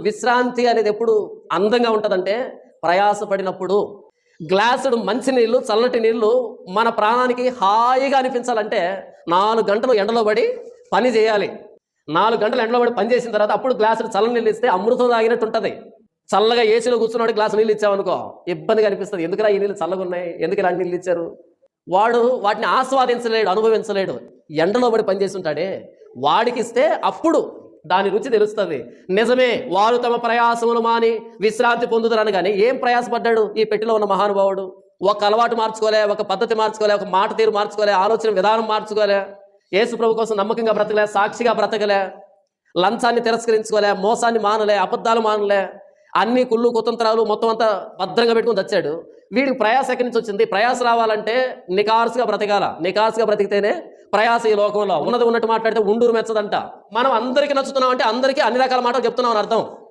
విశ్రాంతి అనేది ఎప్పుడు అందంగా ఉంటుందంటే ప్రయాసపడినప్పుడు. గ్లాసుడు మంచినీళ్ళు, చల్లటి నీళ్లు మన ప్రాణానికి హాయిగా అనిపించాలంటే 4 గంటలు ఎండలో పడి పని చేయాలి. 4 గంటలు ఎండలో పడి పని చేసిన తర్వాత అప్పుడు గ్లాసుడు చల్లని నీళ్ళు ఇస్తే అమృతం తాగినట్టు ఉంటుంది. చల్లగా ఏసీలో కూర్చున్నాడు గ్లాసు నీళ్ళు ఇచ్చామనుకో ఇబ్బందిగా అనిపిస్తుంది. ఎందుకురా ఈ నీళ్ళు చల్లగా ఉన్నాయి, ఎందుకు ఇలాంటి నీళ్ళు ఇచ్చారు? వాడు వాటిని ఆస్వాదించలేడు, అనుభవించలేడు. ఎండలో పడి పనిచేసి ఉంటాడే వాడికి ఇస్తే అప్పుడు దాని రుచి తెలుస్తుంది. నిజమే, వారు తమ ప్రయాసములు మాని విశ్రాంతి పొందుతారని. కానీ ఏం ప్రయాసపడ్డాడు ఈ పెట్టిలో ఉన్న మహానుభావుడు? ఒక అలవాటు మార్చుకోలే, ఒక పద్ధతి మార్చుకోలే, ఒక మాట తీరు మార్చుకోలే, ఆలోచన విధానం మార్చుకోలే, యేసు ప్రభు కోసం నమ్మకంగా బ్రతకలే, సాక్షిగా బ్రతకలే, లంచాన్ని తిరస్కరించుకోలే, మోసాన్ని మానలే, అబద్ధాలు మానలే, అన్ని కుళ్ళు కుతంత్రాలు మొత్తం అంతా భద్రంగా పెట్టుకుని తెచ్చాడు. వీడికి ప్రయాస ఎక్కడి నుంచి వచ్చింది? ప్రయాస రావాలంటే నికార్సుగా బ్రతకాల. నికార్సుగా బ్రతికితేనే ప్రయాస ఈ లోకంలో. ఉన్నది ఉన్నట్టు మాట్లాడితే ఉండూరు మెచ్చదంట. మనం అందరికీ నచ్చుతున్నాం అంటే అందరికీ అన్ని రకాల మాటలు చెప్తున్నాం అని అర్థం.